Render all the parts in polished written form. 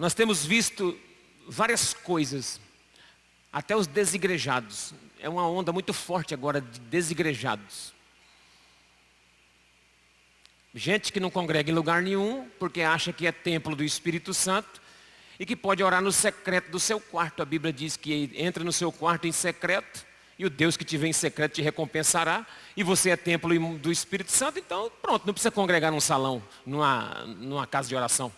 Nós temos visto várias coisas, até os desigrejados. É uma onda muito forte agora de desigrejados. Gente que não congrega em lugar nenhum, porque acha que é templo do Espírito Santo e que pode orar no secreto do seu quarto. A Bíblia diz que entra no seu quarto em secreto e o Deus que te vê em secreto te recompensará. E você é templo do Espírito Santo, então pronto, não precisa congregar num salão, numa casa de oração.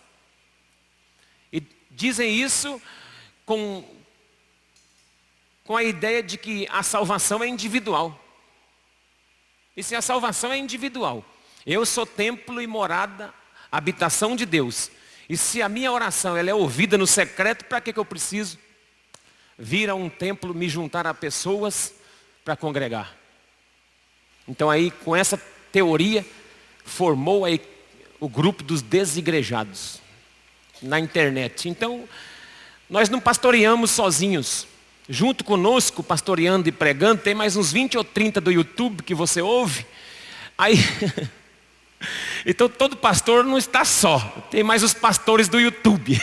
E dizem isso com a ideia de que a salvação é individual. E se a salvação é individual, eu sou templo e morada, habitação de Deus. E se a minha oração ela é ouvida no secreto, para que eu preciso vir a um templo, me juntar a pessoas para congregar? Então aí, com essa teoria, formou aí o grupo dos desigrejados na internet. Então, nós não pastoreamos sozinhos. Junto conosco, pastoreando e pregando, tem mais uns 20 ou 30 do YouTube que você ouve. Aí, então todo pastor não está só, tem mais os pastores do YouTube.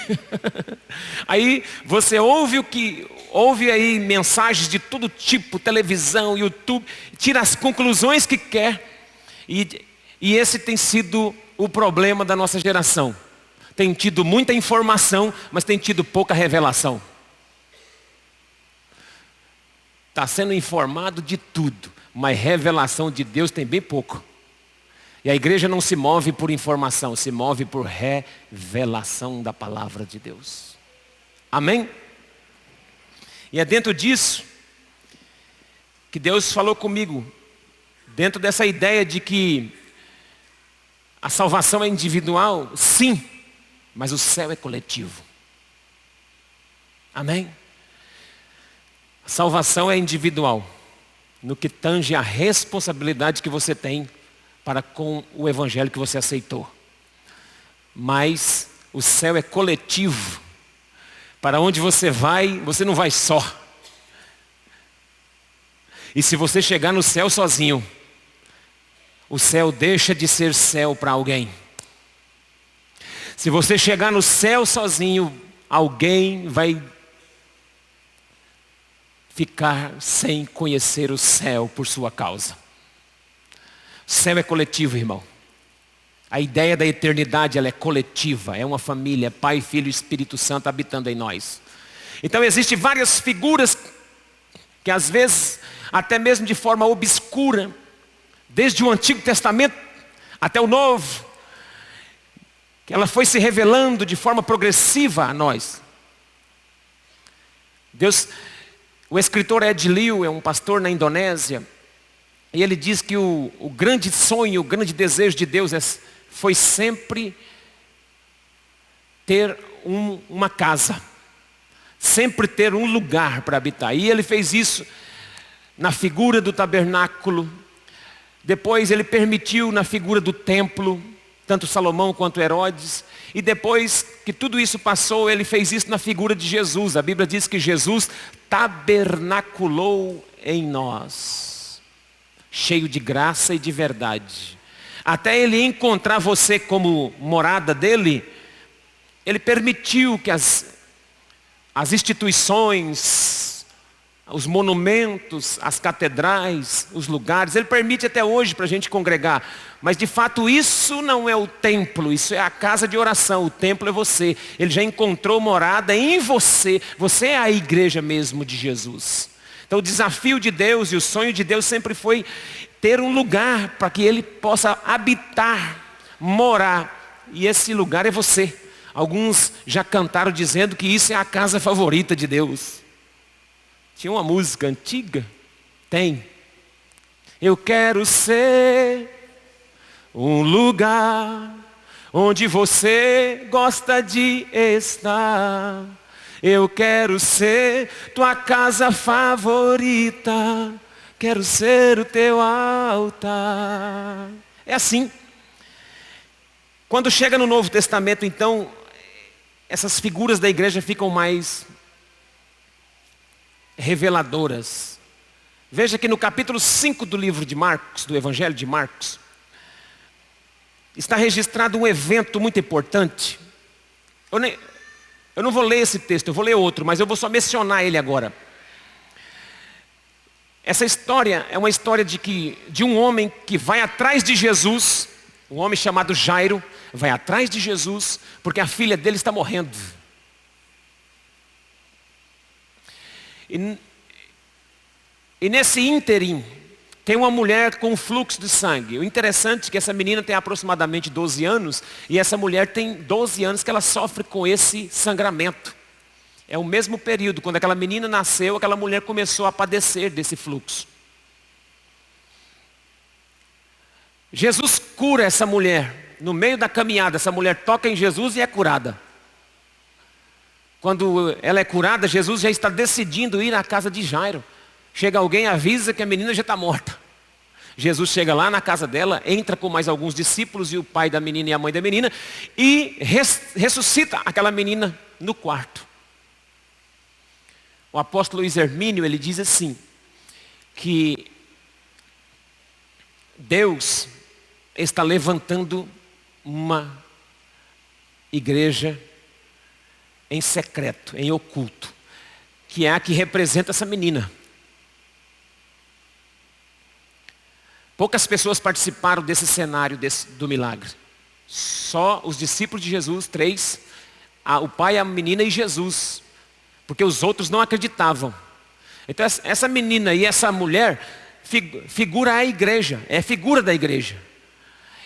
Aí você ouve aí mensagens de todo tipo, televisão, YouTube, tira as conclusões que quer. E esse tem sido o problema da nossa geração. Tem tido muita informação, mas tem tido pouca revelação. Está sendo informado de tudo, mas revelação de Deus tem bem pouco. E a igreja não se move por informação, se move por revelação da palavra de Deus. Amém? E é dentro disso que Deus falou comigo, dentro dessa ideia de que a salvação é individual, sim, mas o céu é coletivo. Amém? A salvação é individual, no que tange a responsabilidade que você tem para com o evangelho que você aceitou. Mas o céu é coletivo. Para onde você vai, você não vai só. E se você chegar no céu sozinho, o céu deixa de ser céu para alguém. Se você chegar no céu sozinho, alguém vai ficar sem conhecer o céu por sua causa. O céu é coletivo, irmão. A ideia da eternidade ela é coletiva, é uma família, Pai, Filho e Espírito Santo habitando em nós. Então existem várias figuras que às vezes, até mesmo de forma obscura, desde o Antigo Testamento até o Novo, que ela foi se revelando de forma progressiva a nós. O escritor Ed Liu é um pastor na Indonésia, e ele diz que o grande sonho, o grande desejo de Deus foi sempre ter uma casa, sempre ter um lugar para habitar. E ele fez isso na figura do tabernáculo, depois ele permitiu na figura do templo, tanto Salomão quanto Herodes, e depois que tudo isso passou, ele fez isso na figura de Jesus. A Bíblia diz que Jesus tabernaculou em nós, cheio de graça e de verdade. Até ele encontrar você como morada dele, ele permitiu que as instituições, os monumentos, as catedrais, os lugares, ele permite até hoje para a gente congregar. Mas de fato isso não é o templo, isso é a casa de oração. O templo é você. Ele já encontrou morada em você. Você é a igreja mesmo de Jesus. Então o desafio de Deus e o sonho de Deus sempre foi ter um lugar para que Ele possa habitar, morar. E esse lugar é você. Alguns já cantaram dizendo que isso é a casa favorita de Deus. Tinha uma música antiga? Tem. Eu quero ser um lugar onde você gosta de estar. Eu quero ser tua casa favorita. Quero ser o teu altar. É assim. Quando chega no Novo Testamento, então, essas figuras da igreja ficam mais reveladoras. Veja que no capítulo 5 do livro de Marcos, do Evangelho de Marcos, está registrado um evento muito importante. Eu não vou ler esse texto, eu vou ler outro, mas eu vou só mencionar ele agora. Essa história é uma história de um homem que vai atrás de Jesus, um homem chamado Jairo, vai atrás de Jesus, porque a filha dele está morrendo. E nesse ínterim, tem uma mulher com fluxo de sangue. O interessante é que essa menina tem aproximadamente 12 anos, e essa mulher tem 12 anos que ela sofre com esse sangramento. É o mesmo período, quando aquela menina nasceu, aquela mulher começou a padecer desse fluxo. Jesus cura essa mulher. No meio da caminhada, essa mulher toca em Jesus e é curada. Quando ela é curada, Jesus já está decidindo ir à casa de Jairo. Chega alguém e avisa que a menina já está morta. Jesus chega lá na casa dela, entra com mais alguns discípulos e o pai da menina e a mãe da menina e ressuscita aquela menina no quarto. O apóstolo Luiz Hermínio, ele diz assim, que Deus está levantando uma igreja em secreto, em oculto, que é a que representa essa menina. Poucas pessoas participaram desse cenário do milagre. Só os discípulos de Jesus, 3, o pai, a menina e Jesus. Porque os outros não acreditavam. Então essa menina e essa mulher figura a igreja, é figura da igreja.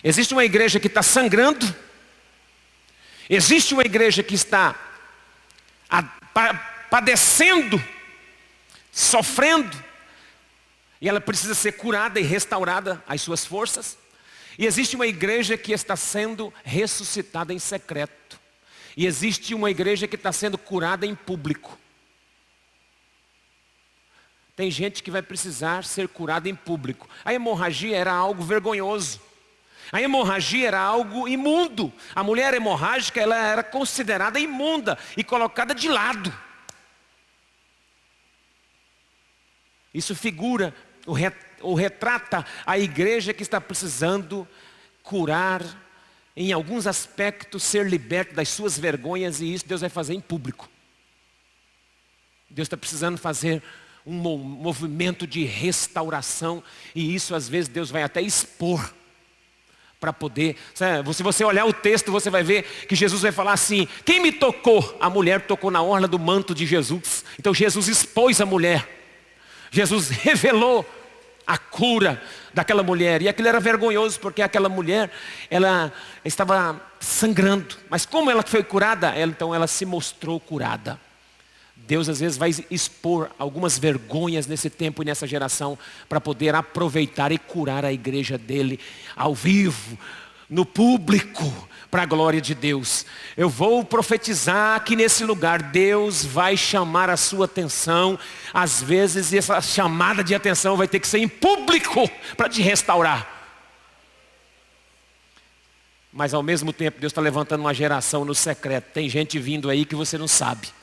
Existe uma igreja que está sangrando. Existe uma igreja que está padecendo, sofrendo. E ela precisa ser curada e restaurada as suas forças. E existe uma igreja que está sendo ressuscitada em secreto. E existe uma igreja que está sendo curada em público. Tem gente que vai precisar ser curada em público. A hemorragia era algo vergonhoso. A hemorragia era algo imundo. A mulher hemorrágica, ela era considerada imunda e colocada de lado. Isso figura, ou retrata a igreja que está precisando curar, em alguns aspectos, ser liberta das suas vergonhas, e isso Deus vai fazer em público. Deus está precisando fazer um movimento de restauração, e isso às vezes Deus vai até expor, para poder, se você olhar o texto, você vai ver que Jesus vai falar assim, quem me tocou? A mulher tocou na orla do manto de Jesus. Então Jesus expôs a mulher. Jesus revelou a cura daquela mulher. E aquilo era vergonhoso, porque aquela mulher, ela estava sangrando. Mas como ela foi curada, então ela se mostrou curada. Deus às vezes vai expor algumas vergonhas nesse tempo e nessa geração, para poder aproveitar e curar a igreja dele ao vivo, no público, para a glória de Deus. Eu vou profetizar que nesse lugar Deus vai chamar a sua atenção. Às vezes essa chamada de atenção vai ter que ser em público para te restaurar. Mas ao mesmo tempo Deus está levantando uma geração no secreto. Tem gente vindo aí que você não sabe.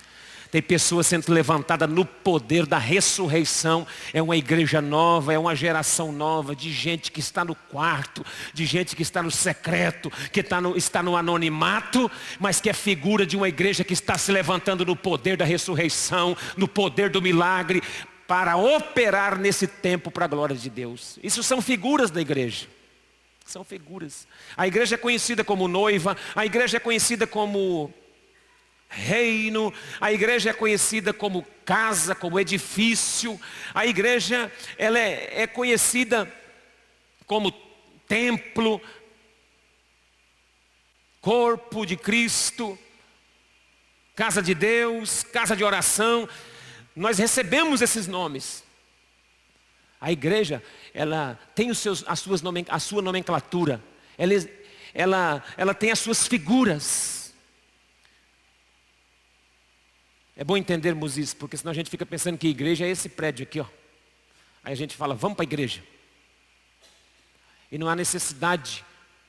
Tem pessoas sendo levantadas no poder da ressurreição. É uma igreja nova, é uma geração nova de gente que está no quarto, de gente que está no secreto, que está no anonimato, mas que é figura de uma igreja que está se levantando no poder da ressurreição, no poder do milagre, para operar nesse tempo para a glória de Deus. Isso são figuras da igreja. São figuras. A igreja é conhecida como noiva, a igreja é conhecida como reino, a igreja é conhecida como casa, como edifício, a igreja ela é conhecida como templo, corpo de Cristo, casa de Deus, casa de oração. Nós recebemos esses nomes. A igreja, ela tem a sua nomenclatura, ela tem as suas figuras. É bom entendermos isso, porque senão a gente fica pensando que a igreja é esse prédio aqui, ó. Aí a gente fala, vamos para a igreja. E não há necessidade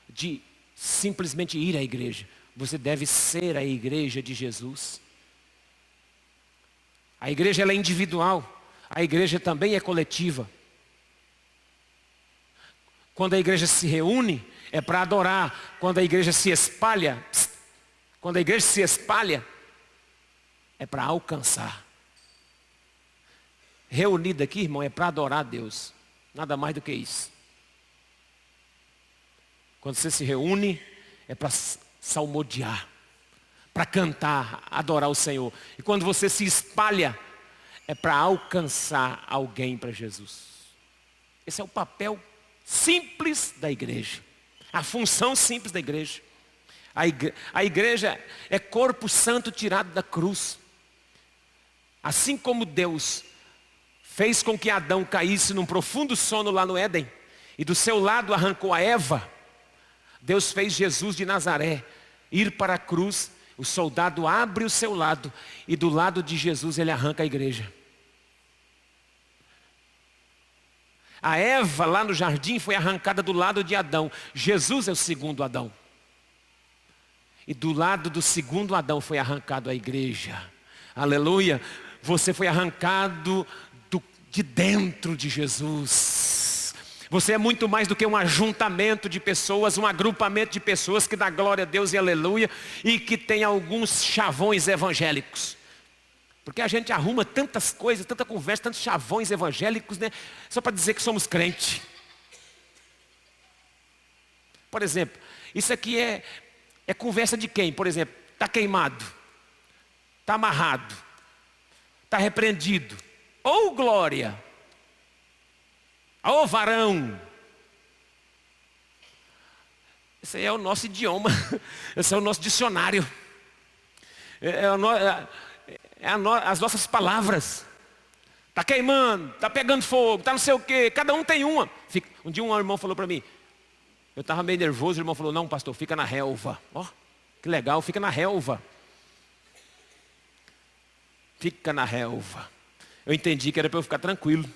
de simplesmente ir à igreja. Você deve ser a igreja de Jesus. A igreja ela é individual, a igreja também é coletiva. Quando a igreja se reúne, é para adorar. Quando a igreja se espalha, é para alcançar. Reunido aqui, irmão, é para adorar a Deus. Nada mais do que isso. Quando você se reúne, é para salmodiar, para cantar, adorar o Senhor. E quando você se espalha, é para alcançar alguém para Jesus. Esse é o papel simples da igreja. A função simples da igreja. A igreja é corpo santo tirado da cruz. Assim como Deus fez com que Adão caísse num profundo sono lá no Éden, e do seu lado arrancou a Eva, Deus fez Jesus de Nazaré ir para a cruz. O soldado abre o seu lado, e do lado de Jesus ele arranca a igreja. A Eva lá no jardim foi arrancada do lado de Adão. Jesus é o segundo Adão. E do lado do segundo Adão foi arrancado a igreja. Aleluia. Você foi arrancado de dentro de Jesus. Você é muito mais do que um ajuntamento de pessoas, um agrupamento de pessoas que dá glória a Deus e aleluia, e que tem alguns chavões evangélicos. Porque a gente arruma tantas coisas, tanta conversa, tantos chavões evangélicos, né? Só para dizer que somos crente. Por exemplo, isso aqui é conversa de quem? Por exemplo, está queimado, está amarrado, está repreendido. Ou glória, ou varão. Esse aí é o nosso idioma, esse é o nosso dicionário. As nossas palavras. Está queimando, está pegando fogo, está não sei o quê, cada um tem uma. Um dia um irmão falou para mim, eu estava meio nervoso, o irmão falou, não pastor, fica na relva. Ó, que legal, fica na relva. Fica na relva. Eu entendi que era para eu ficar tranquilo.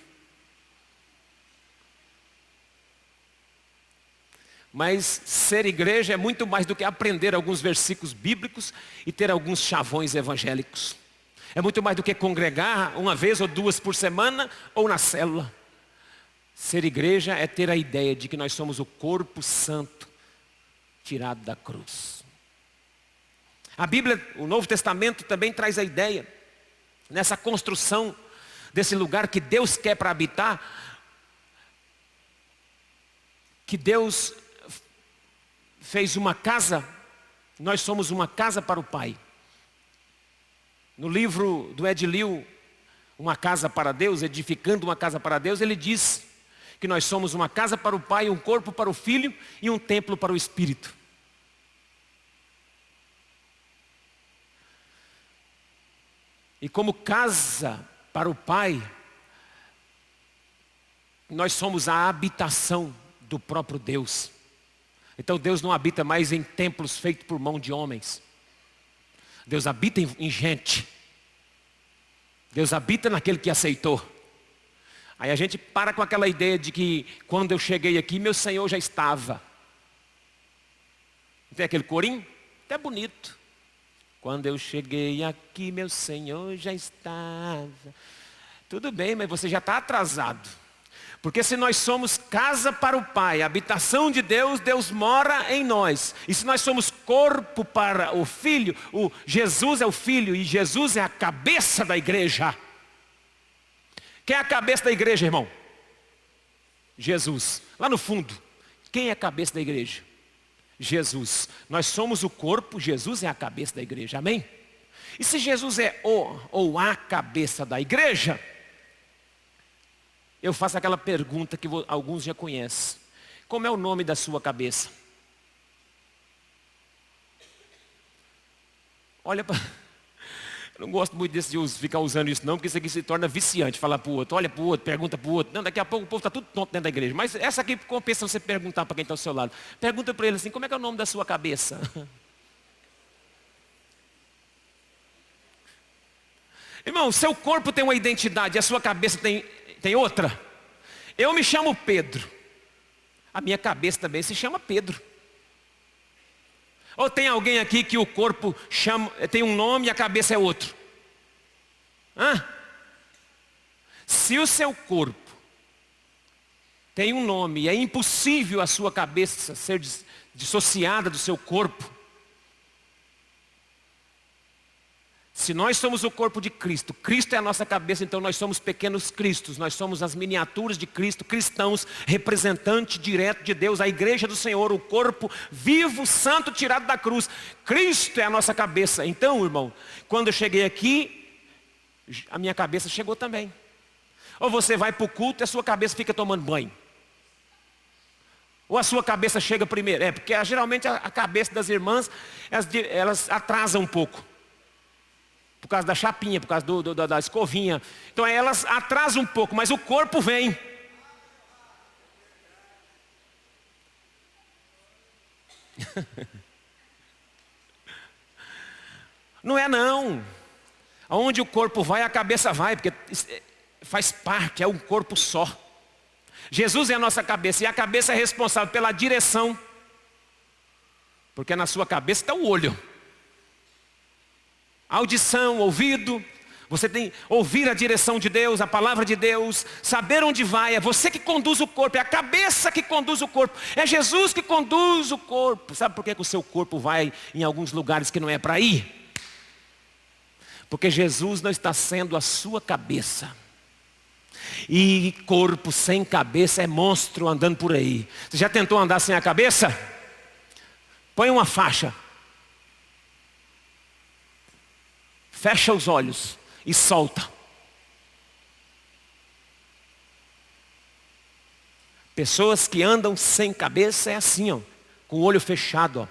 Mas ser igreja é muito mais do que aprender alguns versículos bíblicos e ter alguns chavões evangélicos. É muito mais do que congregar uma vez ou duas por semana ou na célula. Ser igreja é ter a ideia de que nós somos o corpo santo tirado da cruz. A Bíblia, o Novo Testamento também traz a ideia, nessa construção desse lugar que Deus quer para habitar, que Deus fez uma casa, nós somos uma casa para o Pai. No livro do Ed Liu, Uma Casa para Deus, edificando uma casa para Deus, ele diz que nós somos uma casa para o Pai, um corpo para o Filho e um templo para o Espírito. E como casa para o Pai, nós somos a habitação do próprio Deus. Então Deus não habita mais em templos feitos por mão de homens. Deus habita em gente. Deus habita naquele que aceitou. Aí a gente para com aquela ideia de que quando eu cheguei aqui, meu Senhor já estava. Não tem aquele corinho? Até bonito. Quando eu cheguei aqui, meu Senhor já estava. Tudo bem, mas você já está atrasado. Porque se nós somos casa para o Pai, habitação de Deus, Deus mora em nós. E se nós somos corpo para o Filho, Jesus é o Filho e Jesus é a cabeça da igreja. Quem é a cabeça da igreja, irmão? Jesus. Lá no fundo, quem é a cabeça da igreja? Jesus. Nós somos o corpo, Jesus é a cabeça da igreja, amém? E se Jesus é o ou a cabeça da igreja, eu faço aquela pergunta que alguns já conhecem. Como é o nome da sua cabeça? Olha para... Eu não gosto muito de ficar usando isso não, porque isso aqui se torna viciante, falar para o outro, olha para o outro, pergunta para o outro. Não, daqui a pouco o povo está tudo tonto dentro da igreja. Mas essa aqui compensa você perguntar para quem está ao seu lado. Pergunta para ele assim, como é que é o nome da sua cabeça? Irmão, seu corpo tem uma identidade, a sua cabeça tem outra. Eu me chamo Pedro. A minha cabeça também se chama Pedro. Ou tem alguém aqui que o corpo tem um nome e a cabeça é outro? Hã? Se o seu corpo tem um nome e é impossível a sua cabeça ser dissociada do seu corpo, Se nós somos o corpo de Cristo, Cristo é a nossa cabeça, então nós somos pequenos cristos, nós somos as miniaturas de Cristo, cristãos, representante direto de Deus, a igreja do Senhor, o corpo vivo, santo, tirado da cruz. Cristo é a nossa cabeça. Então, irmão, quando eu cheguei aqui, a minha cabeça chegou também. Ou você vai para o culto e a sua cabeça fica tomando banho. Ou a sua cabeça chega primeiro. Porque geralmente a cabeça das irmãs, elas atrasam um pouco. Por causa da chapinha, por causa da escovinha. Então elas atrasam um pouco, mas o corpo vem. Não é não. Aonde o corpo vai, a cabeça vai, porque faz parte, é um corpo só. Jesus é a nossa cabeça, e a cabeça é responsável pela direção. Porque na sua cabeça está o olho. Audição, ouvido, você tem que ouvir a direção de Deus, a palavra de Deus, saber onde vai, é você que conduz o corpo, é a cabeça que conduz o corpo, é Jesus que conduz o corpo. Sabe por que o seu corpo vai em alguns lugares que não é para ir? Porque Jesus não está sendo a sua cabeça. E corpo sem cabeça é monstro andando por aí. Você já tentou andar sem a cabeça? Põe uma faixa. Fecha os olhos e solta. Pessoas que andam sem cabeça é assim, ó, com o olho fechado, ó.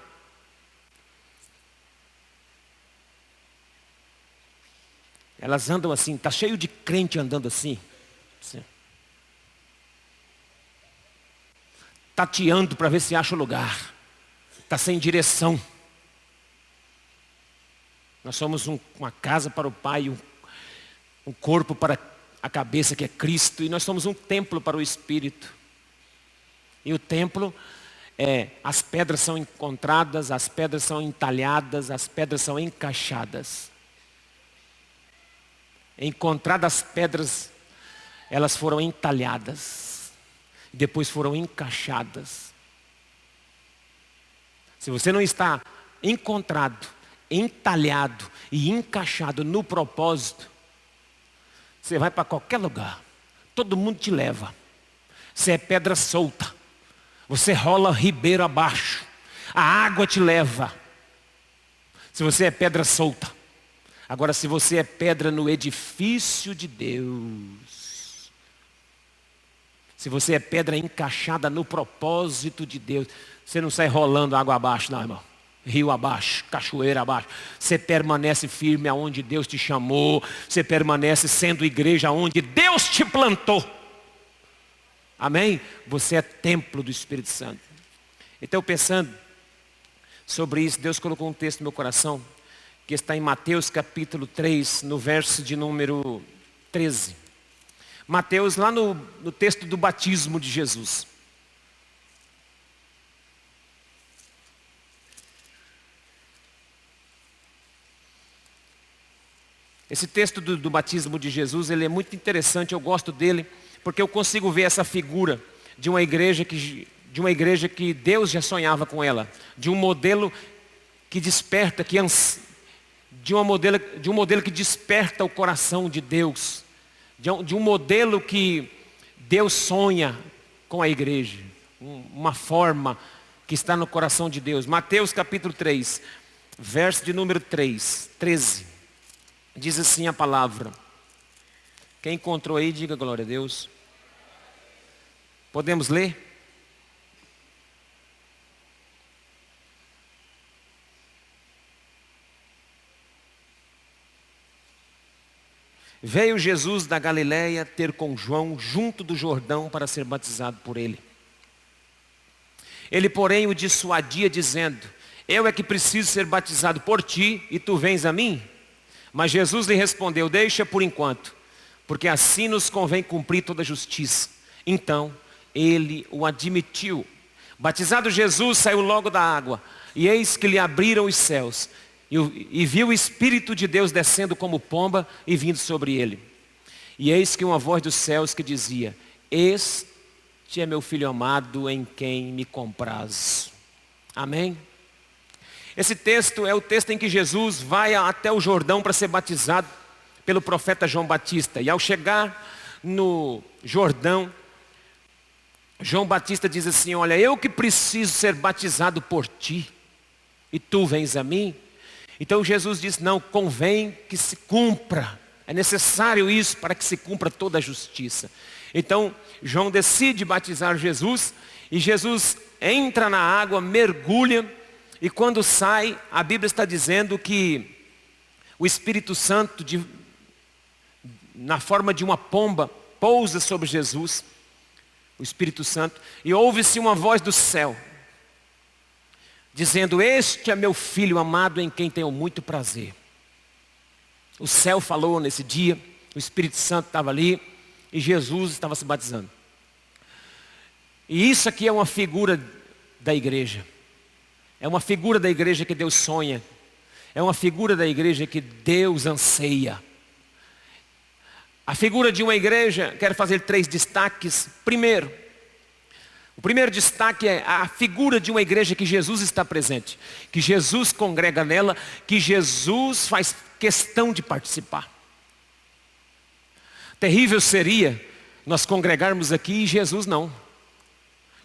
Elas andam assim, está cheio de crente andando assim. Tateando para ver se acha o lugar. Está sem direção. Nós somos uma casa para o Pai, um corpo para a cabeça que é Cristo, e nós somos um templo para o Espírito. E o templo, as pedras são encontradas, as pedras são entalhadas, as pedras são encaixadas. Encontradas as pedras, elas foram entalhadas, depois foram encaixadas. Se você não está encontrado, entalhado e encaixado no propósito, você vai para qualquer lugar, todo mundo te leva. Você é pedra solta, você rola ribeiro abaixo, a água te leva. Se você é pedra solta. Agora, se você é pedra no edifício de Deus, se você é pedra encaixada no propósito de Deus, você não sai rolando água abaixo, não, irmão. Rio abaixo, cachoeira abaixo. Você permanece firme aonde Deus te chamou. Você permanece sendo igreja aonde Deus te plantou. Amém? Você é templo do Espírito Santo. Então, pensando sobre isso, Deus colocou um texto no meu coração, que está em Mateus capítulo 3, no verso de número 13. Mateus, lá no texto do batismo de Jesus. Esse texto do batismo de Jesus, ele é muito interessante, eu gosto dele, porque eu consigo ver essa figura de uma igreja que Deus já sonhava com ela, de um modelo que desperta, de um modelo que desperta o coração de Deus, de um modelo que Deus sonha com a igreja, uma forma que está no coração de Deus. Mateus capítulo 3, verso de número 13. Diz assim a palavra. Quem encontrou aí, diga glória a Deus. Podemos ler? Veio Jesus da Galileia ter com João junto do Jordão para ser batizado por ele. Ele, porém, o dissuadia dizendo: eu é que preciso ser batizado por ti e tu vens a mim? Mas Jesus lhe respondeu: deixa por enquanto, porque assim nos convém cumprir toda a justiça. Então ele o admitiu. Batizado Jesus, saiu logo da água, e eis que lhe abriram os céus, e viu o Espírito de Deus descendo como pomba e vindo sobre ele. E eis que uma voz dos céus que dizia: este é meu filho amado, em quem me comprazo. Amém? Esse texto é o texto em que Jesus vai até o Jordão para ser batizado pelo profeta João Batista. E ao chegar no Jordão, João Batista diz assim: olha, eu que preciso ser batizado por ti, e tu vens a mim. Então Jesus diz: não, convém que se cumpra. É necessário isso para que se cumpra toda a justiça. Então João decide batizar Jesus, e Jesus entra na água, mergulha, e quando sai, a Bíblia está dizendo que o Espírito Santo, na forma de uma pomba, pousa sobre Jesus, o Espírito Santo, e ouve-se uma voz do céu, dizendo: este é meu filho amado em quem tenho muito prazer. O céu falou nesse dia, o Espírito Santo estava ali, e Jesus estava se batizando. E isso aqui é uma figura da igreja. É uma figura da igreja que Deus sonha. É uma figura da igreja que Deus anseia. A figura de uma igreja, quero fazer 3 destaques. Primeiro, o primeiro destaque é a figura de uma igreja que Jesus está presente. Que Jesus congrega nela, que Jesus faz questão de participar. Terrível seria nós congregarmos aqui e Jesus não.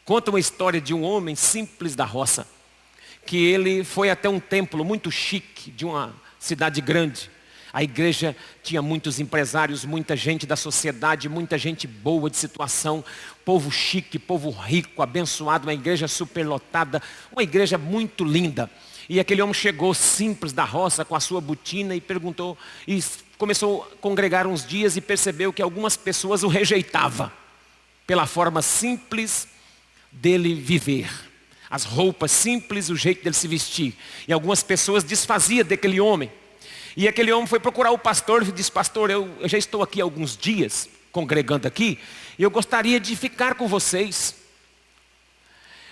Conta uma história de um homem simples da roça, que ele foi até um templo muito chique de uma cidade grande. A igreja tinha muitos empresários, muita gente da sociedade, muita gente boa de situação, povo chique, povo rico, abençoado, uma igreja superlotada, uma igreja muito linda. E aquele homem chegou simples da roça com a sua botina e perguntou, e começou a congregar uns dias e percebeu que algumas pessoas o rejeitavam pela forma simples dele viver. As roupas simples, o jeito dele se vestir. E algumas pessoas desfaziam daquele homem. E aquele homem foi procurar o pastor e disse: pastor, eu já estou aqui há alguns dias, congregando aqui, e eu gostaria de ficar com vocês.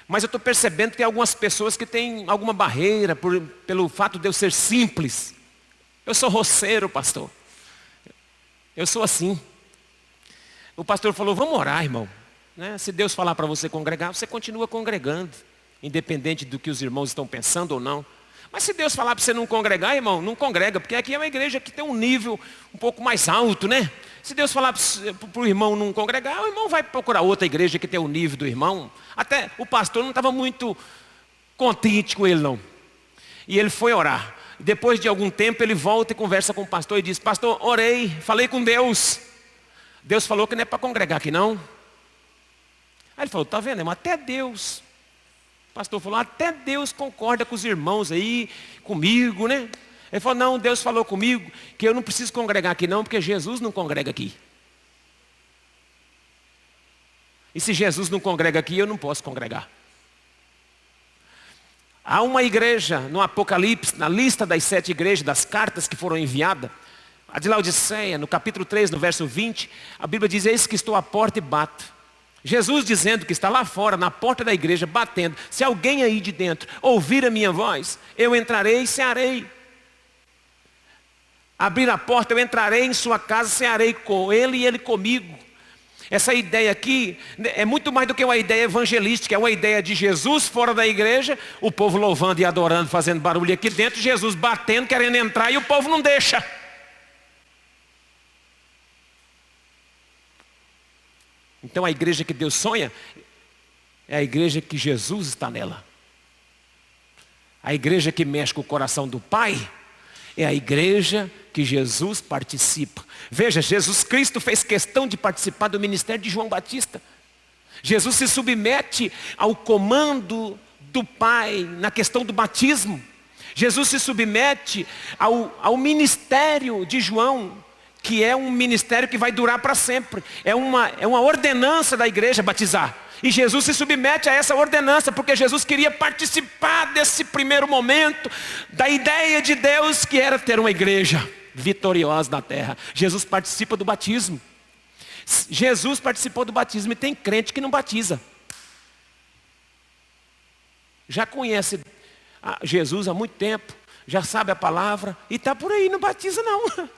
Mas eu estou percebendo que tem algumas pessoas que têm alguma barreira pelo fato de eu ser simples. Eu sou roceiro, pastor. Eu sou assim. O pastor falou: vamos orar, irmão. Né? Se Deus falar para você congregar, você continua congregando, independente do que os irmãos estão pensando ou não. Mas se Deus falar para você não congregar, irmão, não congrega, porque aqui é uma igreja que tem um nível um pouco mais alto, né? Se Deus falar para o irmão não congregar, o irmão vai procurar outra igreja que tem o nível do irmão. Até o pastor não estava muito contente com ele, não. E ele foi orar. Depois de algum tempo ele volta e conversa com o pastor e diz: pastor, orei, falei com Deus. Deus falou que não é para congregar aqui não. Aí ele falou: tá vendo, irmão, até Deus. O pastor falou: até Deus concorda com os irmãos aí, comigo, né? Ele falou: não, Deus falou comigo que eu não preciso congregar aqui não, porque Jesus não congrega aqui. E se Jesus não congrega aqui, eu não posso congregar. Há uma igreja no Apocalipse, na lista das 7 igrejas, das cartas que foram enviadas, a de Laodiceia, no capítulo 3, no verso 20, a Bíblia diz: eis que estou à porta e bato. Jesus dizendo que está lá fora, na porta da igreja, batendo. Se alguém aí de dentro ouvir a minha voz, eu entrarei e cearei. Abrir a porta, eu entrarei em sua casa, cearei com ele e ele comigo. Essa ideia aqui é muito mais do que uma ideia evangelística, é uma ideia de Jesus fora da igreja, o povo louvando e adorando, fazendo barulho aqui dentro, Jesus batendo, querendo entrar e o povo não deixa. Então a igreja que Deus sonha é a igreja que Jesus está nela. A igreja que mexe com o coração do Pai é a igreja que Jesus participa. Veja, Jesus Cristo fez questão de participar do ministério de João Batista. Jesus se submete ao comando do Pai na questão do batismo. Jesus se submete ao ministério de João, que é um ministério que vai durar para sempre. É uma ordenança da igreja batizar. E Jesus se submete a essa ordenança, porque Jesus queria participar desse primeiro momento, da ideia de Deus que era ter uma igreja vitoriosa na terra. Jesus participa do batismo. Jesus participou do batismo e tem crente que não batiza. Já conhece Jesus há muito tempo, já sabe a palavra e está por aí, não batiza não.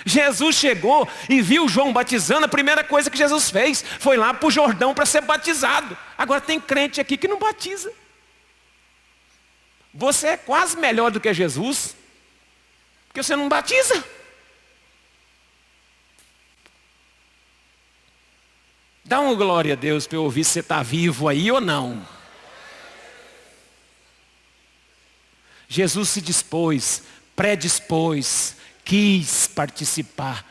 Jesus chegou e viu João batizando, a primeira coisa que Jesus fez foi lá para o Jordão para ser batizado. Agora tem crente aqui que não batiza. Você é quase melhor do que Jesus, porque você não batiza. Dá uma glória a Deus para eu ouvir se você está vivo aí ou não. Jesus se dispôs, predispôs, quis participar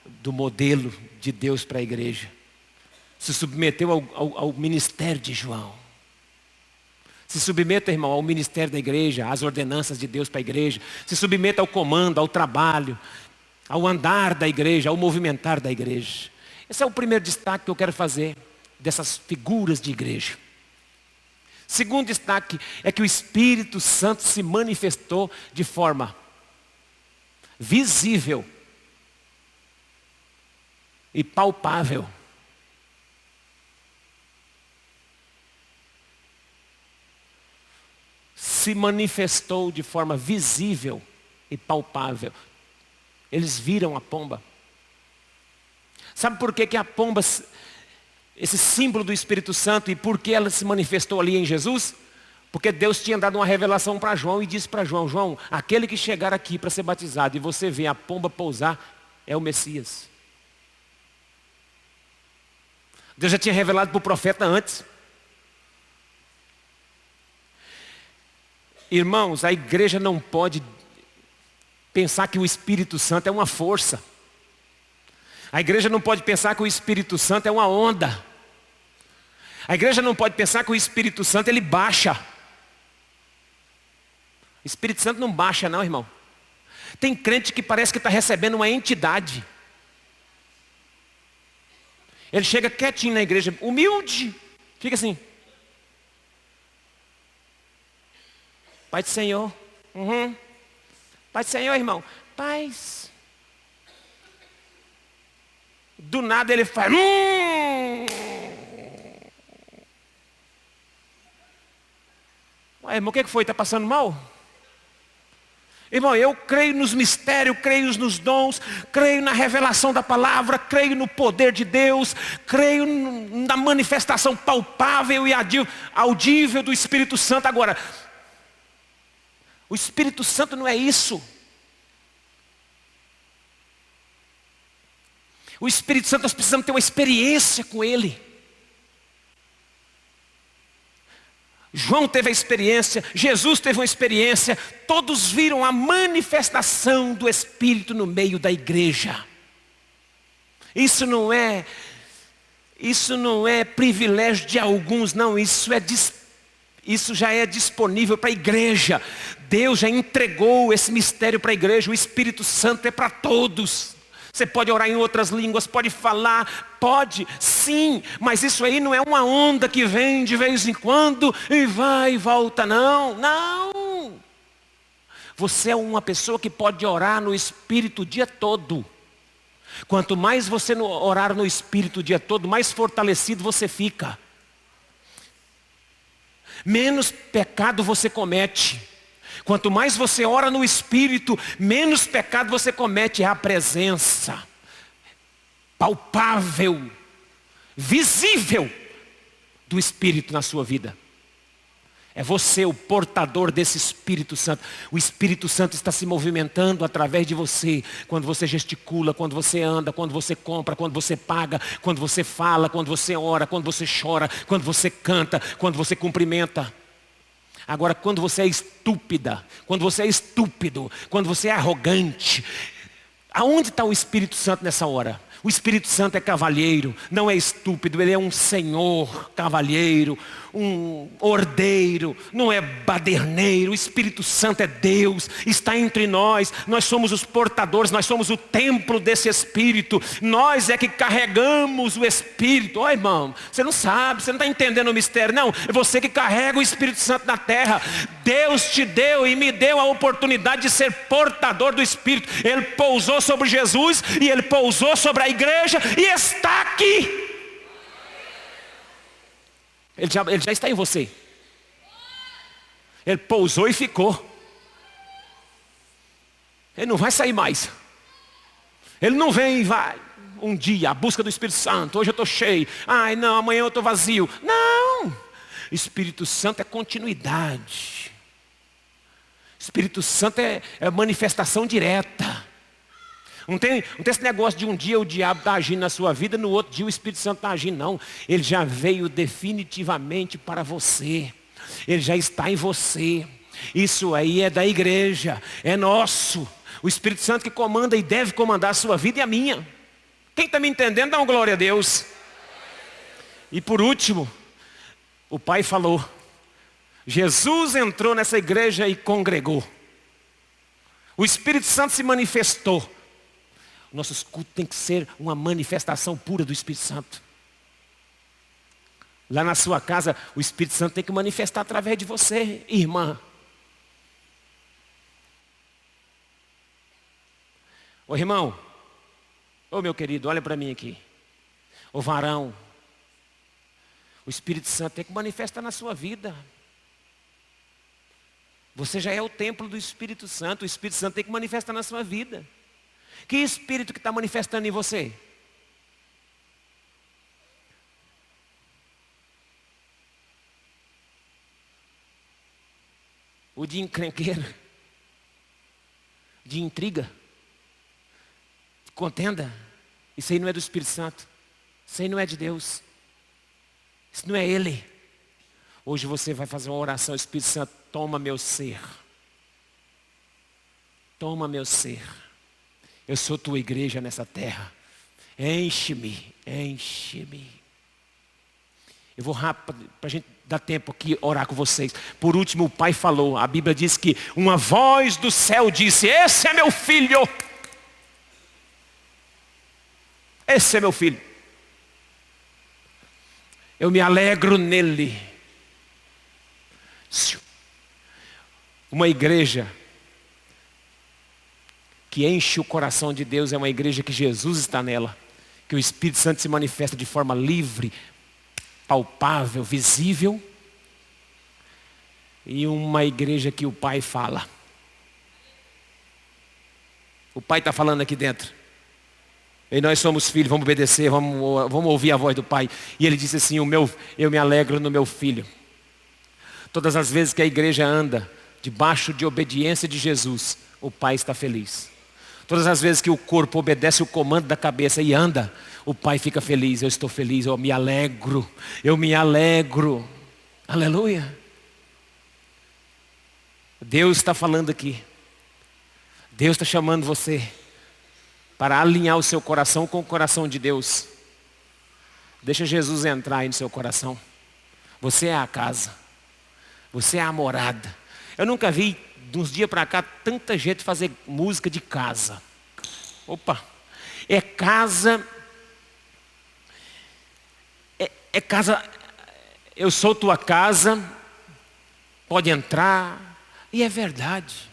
do modelo de Deus para a igreja. Se submeteu ao ministério de João. Se submeta, irmão, ao ministério da igreja, às ordenanças de Deus para a igreja. Se submeta ao comando, ao trabalho, ao andar da igreja, ao movimentar da igreja. Esse é o primeiro destaque que eu quero fazer dessas figuras de igreja. Segundo destaque é que o Espírito Santo se manifestou de forma visível e palpável. Se manifestou de forma visível e palpável. Eles viram a pomba. Sabe por que a pomba, esse símbolo do Espírito Santo, e por que ela se manifestou ali em Jesus? Porque Deus tinha dado uma revelação para João e disse para João: João, aquele que chegar aqui para ser batizado e você vê a pomba pousar, é o Messias. Deus já tinha revelado para o profeta antes. Irmãos, a igreja não pode pensar que o Espírito Santo é uma força. A igreja não pode pensar que o Espírito Santo é uma onda. A igreja não pode pensar que o Espírito Santo ele baixa. O Espírito Santo não baixa não, irmão. Tem crente que parece que está recebendo uma entidade. Ele chega quietinho na igreja, humilde. Fica assim. Pai do Senhor. Pai do Senhor, irmão. Paz. Do nada ele faz. Ué, irmão, o que foi? Está passando mal? Irmão, eu creio nos mistérios, creio nos dons, creio na revelação da palavra, creio no poder de Deus, creio na manifestação palpável e audível do Espírito Santo. Agora, o Espírito Santo não é isso. O Espírito Santo, nós precisamos ter uma experiência com Ele. João teve a experiência, Jesus teve uma experiência, todos viram a manifestação do Espírito no meio da igreja. Isso não é privilégio de alguns, não, isso já é disponível para a igreja. Deus já entregou esse mistério para a igreja, o Espírito Santo é para todos. Você pode orar em outras línguas, pode falar, pode, sim, mas isso aí não é uma onda que vem de vez em quando e vai e volta, não, não. Você é uma pessoa que pode orar no Espírito o dia todo. Quanto mais você orar no Espírito o dia todo, mais fortalecido você fica. Menos pecado você comete. Quanto mais você ora no Espírito, menos pecado você comete. É a presença palpável, visível do Espírito na sua vida. É você o portador desse Espírito Santo. O Espírito Santo está se movimentando através de você. Quando você gesticula, quando você anda, quando você compra, quando você paga, quando você fala, quando você ora, quando você chora, quando você canta, quando você cumprimenta. Agora, quando você é estúpida, quando você é estúpido, quando você é arrogante, aonde está o Espírito Santo nessa hora? O Espírito Santo é cavalheiro, não é estúpido, ele é um senhor cavalheiro, um ordeiro, não é baderneiro. O Espírito Santo é Deus, está entre nós, nós somos os portadores, nós somos o templo desse Espírito, nós é que carregamos o Espírito. Ó, irmão, você não sabe, você não está entendendo o mistério, não, é você que carrega o Espírito Santo na terra. Deus te deu e me deu a oportunidade de ser portador do Espírito. Ele pousou sobre Jesus e ele pousou sobre a igreja e está aqui. Ele já está em você. Ele pousou e ficou. Ele não vai sair mais. Ele não vem e vai. Um dia, a busca do Espírito Santo. Hoje eu estou cheio. Ai, não, amanhã eu estou vazio. Não. Espírito Santo é continuidade. Espírito Santo é manifestação direta. Não tem esse negócio de um dia o diabo está agindo na sua vida, no outro dia o Espírito Santo está agindo. Não. Ele já veio definitivamente para você. Ele já está em você. Isso aí é da igreja. É nosso. O Espírito Santo que comanda e deve comandar a sua vida e a minha. Quem está me entendendo, dá uma glória a Deus. E por último, o pai falou. Jesus entrou nessa igreja e congregou. O Espírito Santo se manifestou. Nossos cultos tem que ser uma manifestação pura do Espírito Santo. Lá na sua casa, o Espírito Santo tem que manifestar através de você, irmã. Ô irmão, ô meu querido, olha para mim aqui. Ô varão, o Espírito Santo tem que manifestar na sua vida. Você já é o templo do Espírito Santo. O Espírito Santo tem que manifestar na sua vida. Que Espírito que está manifestando em você? O de encrenqueiro, de intriga, de contenda. Isso aí não é do Espírito Santo. Isso aí não é de Deus. Isso não é Ele. Hoje você vai fazer uma oração. Espírito Santo, toma meu ser. Toma meu ser. Eu sou tua igreja nessa terra. Enche-me, enche-me. Eu vou rápido, para a gente dar tempo aqui orar com vocês. Por último, o pai falou, a Bíblia diz que uma voz do céu disse, esse é meu filho. Esse é meu filho. Eu me alegro nele. Uma igreja que enche o coração de Deus é uma igreja que Jesus está nela. Que o Espírito Santo se manifesta de forma livre, palpável, visível. E uma igreja que o Pai fala. O Pai está falando aqui dentro. E nós somos filhos, vamos obedecer, vamos ouvir a voz do Pai. E ele disse assim, eu me alegro no meu filho. Todas as vezes que a igreja anda debaixo de obediência de Jesus, o Pai está feliz. Todas as vezes que o corpo obedece o comando da cabeça e anda, o Pai fica feliz. Eu estou feliz, eu me alegro. Eu me alegro. Aleluia. Deus está falando aqui. Deus está chamando você para alinhar o seu coração com o coração de Deus. Deixa Jesus entrar aí no seu coração. Você é a casa. Você é a morada. Eu nunca vi, de uns dias para cá, tanta gente fazer música de casa. Opa! É casa. É casa. Eu sou tua casa. Pode entrar. E é verdade.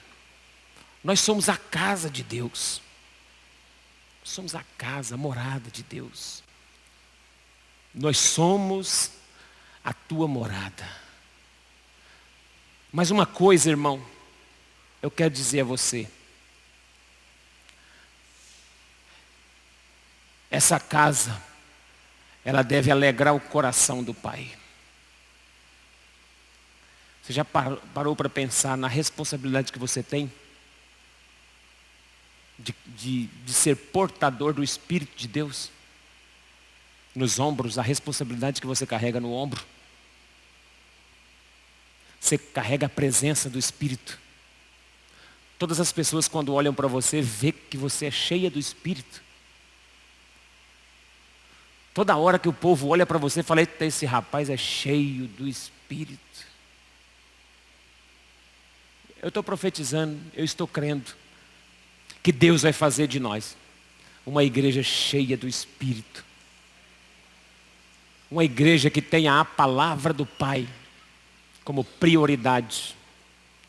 Nós somos a casa de Deus. Somos a casa, a morada de Deus. Nós somos a tua morada. Mas uma coisa, irmão, eu quero dizer a você. Essa casa, ela deve alegrar o coração do Pai. Você já parou para pensar na responsabilidade que você tem? De ser portador do Espírito de Deus? Nos ombros, a responsabilidade que você carrega no ombro. Você carrega a presença do Espírito. Todas as pessoas quando olham para você, vê que você é cheia do Espírito. Toda hora que o povo olha para você, fala, esse rapaz é cheio do Espírito. Eu estou profetizando, eu estou crendo que Deus vai fazer de nós uma igreja cheia do Espírito. Uma igreja que tenha a palavra do Pai como prioridade.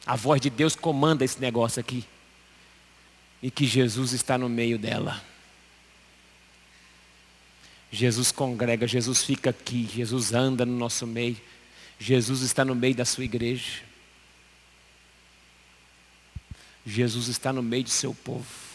A voz de Deus comanda esse negócio aqui. E que Jesus está no meio dela. Jesus congrega, Jesus fica aqui, Jesus anda no nosso meio. Jesus está no meio da sua igreja. Jesus está no meio do seu povo.